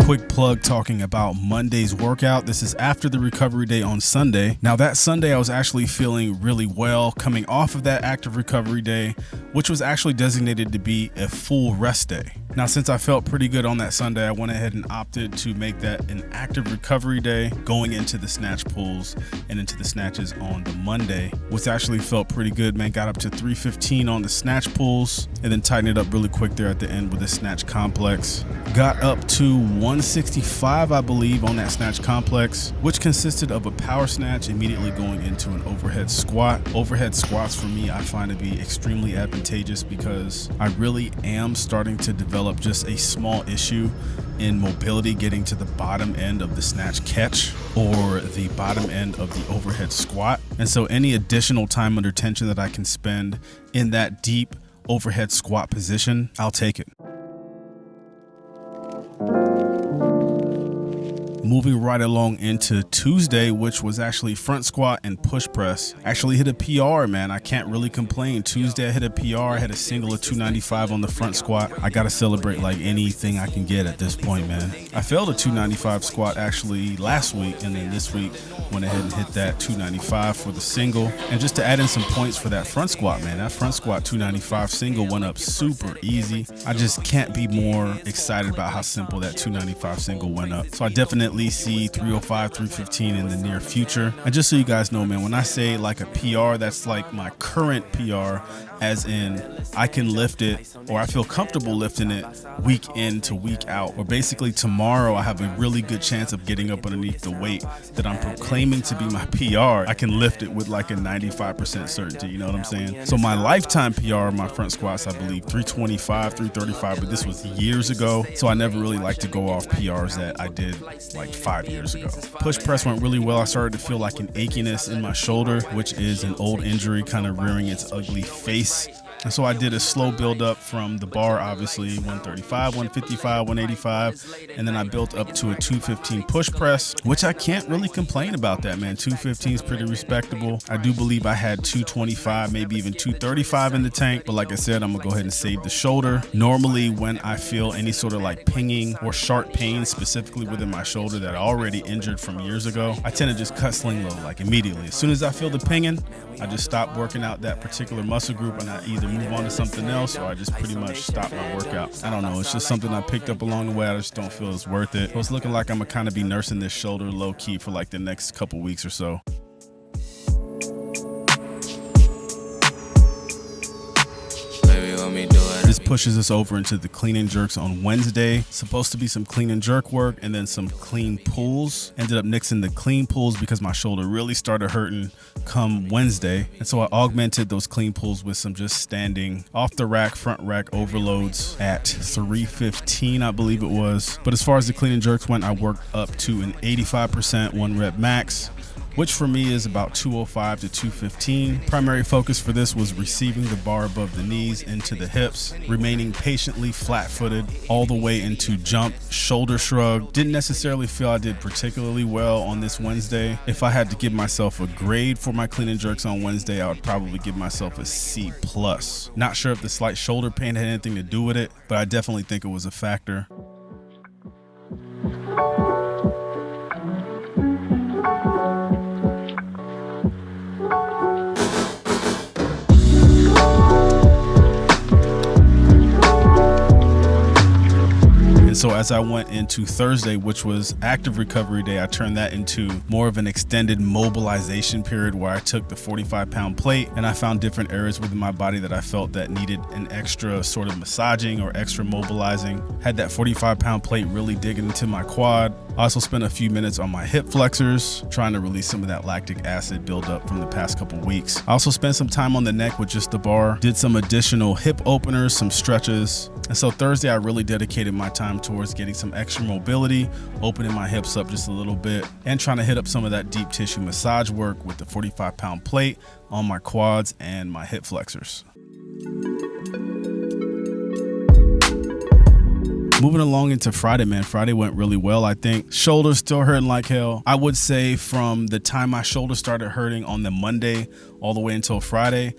quick plug talking about Monday's workout. This is after the recovery day on Sunday. Now that Sunday I was actually feeling really well coming off of that active recovery day, which was actually designated to be a full rest day. Now since I felt pretty good on that Sunday, I went ahead and opted to make that an active recovery day going into the snatch pulls and into the snatches on the Monday, which actually felt pretty good, man. Got up to 315 on the snatch pulls and then tightened it up really quick there at the end with the snatch complex. Got up to 165, I believe, on that snatch complex, which consisted of a power snatch immediately going into an overhead squat. Overhead squats for me, I find to be extremely advantageous because I really am starting to develop just a small issue in mobility getting to the bottom end of the snatch catch or the bottom end of the overhead squat. And so any additional time under tension that I can spend in that deep overhead squat position, I'll take it. Moving right along into Tuesday, which was actually front squat and push press. Actually hit a PR, man. I can't really complain. Tuesday I hit a PR, I had a single of 295 on the front squat. I gotta celebrate like anything I can get at this point, man. I failed a 295 squat actually last week, and then this week went ahead and hit that 295 for the single. And just to add in some points for that front squat, man, that front squat 295 single went up super easy. I just can't be more excited about how simple that 295 single went up. So I definitely see 305, 315 in the near future. And just so you guys know, man, when I say like a PR, that's like my current PR, as in I can lift it or I feel comfortable lifting it week in to week out. Or basically tomorrow I have a really good chance of getting up underneath the weight that I'm proclaiming to be my PR. I can lift it with like a 95% certainty, you know what I'm saying? So my lifetime PR, my front squats, I believe 325, 335, but this was years ago. So I never really like to go off PRs that I did like 5 years ago. Push press went really well. I started to feel like an achiness in my shoulder, which is an old injury kind of rearing its ugly face. And so I did a slow build up from the bar, obviously 135, 155, 185, and then I built up to a 215 push press, which I can't really complain about that, man. 215 is pretty respectable. I do believe I had 225, maybe even 235 in the tank, but like I said, I'm gonna go ahead and save the shoulder. Normally when I feel any sort of like pinging or sharp pain specifically within my shoulder that I already injured from years ago, I tend to just cut sling load like immediately. As soon as I feel the pinging, I just stop working out that particular muscle group and I either move on to something else or I just pretty much stop my workout. I don't know, it's just something I picked up along the way. I just don't feel it's worth it. So it's looking like I'm gonna kind of be nursing this shoulder low key for like the next couple weeks or so. This pushes us over into the clean and jerks on Wednesday. Supposed to be some clean and jerk work and then some clean pulls. Ended up nixing the clean pulls because my shoulder really started hurting come Wednesday. And so I augmented those clean pulls with some just standing off the rack, front rack overloads at 315, I believe it was. But as far as the clean and jerks went, I worked up to an 85% 1 rep max, which for me is about 205 to 215. Primary focus for this was receiving the bar above the knees into the hips, remaining patiently flat-footed all the way into jump, shoulder shrug. Didn't necessarily feel I did particularly well on this Wednesday. If I had to give myself a grade for my clean and jerks on Wednesday, I would probably give myself a C+. Not sure if the slight shoulder pain had anything to do with it, but I definitely think it was a factor. So as I went into Thursday, which was active recovery day, I turned that into more of an extended mobilization period where I took the 45-pound plate and I found different areas within my body that I felt that needed an extra sort of massaging or extra mobilizing. Had that 45-pound plate really digging into my quad. I also spent a few minutes on my hip flexors, trying to release some of that lactic acid buildup from the past couple weeks. I also spent some time on the neck with just the bar, did some additional hip openers, some stretches. And so Thursday, I really dedicated my time towards getting some extra mobility, opening my hips up just a little bit, and trying to hit up some of that deep tissue massage work with the 45-pound plate on my quads and my hip flexors. Moving along into Friday, man. Friday went really well, I think. Shoulders still hurting like hell. I would say from the time my shoulder started hurting on the Monday all the way until Friday,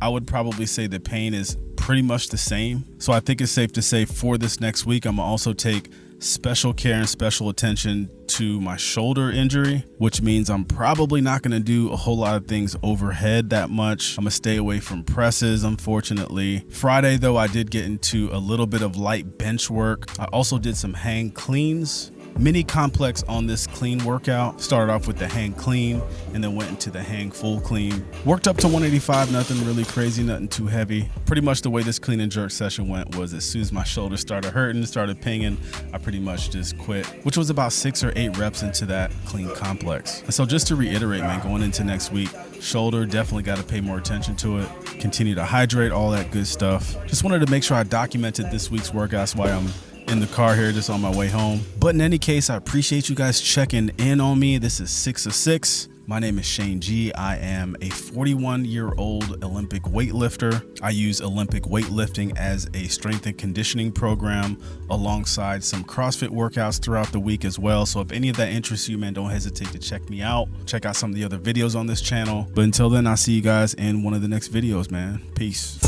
I would probably say the pain is pretty much the same. So I think it's safe to say for this next week, I'm gonna also take special care and special attention to my shoulder injury, which means I'm probably not going to do a whole lot of things overhead that much. I'm going to stay away from presses, unfortunately. Friday, though, I did get into a little bit of light bench work. I also did some hang cleans. Mini complex on this clean workout. Started off with the hang clean and then went into the hang full clean. Worked up to 185, nothing really crazy, nothing too heavy. Pretty much the way this clean and jerk session went was as soon as my shoulder started hurting, started pinging, I pretty much just quit, which was about 6 or 8 reps into that clean complex. And so just to reiterate, man, going into next week, shoulder, definitely got to pay more attention to it. Continue to hydrate, all that good stuff. Just wanted to make sure I documented this week's workouts while I'm in the car here just on my way home. But in any case, I appreciate you guys checking in on me. This is 6 of 6. My name is Shane G. I am a 41-year-old Olympic weightlifter. I use Olympic weightlifting as a strength and conditioning program alongside some CrossFit workouts throughout the week as well. So if any of that interests you, man, don't hesitate to check me out. Check out some of the other videos on this channel. But until then, I'll see you guys in one of the next videos, man. Peace.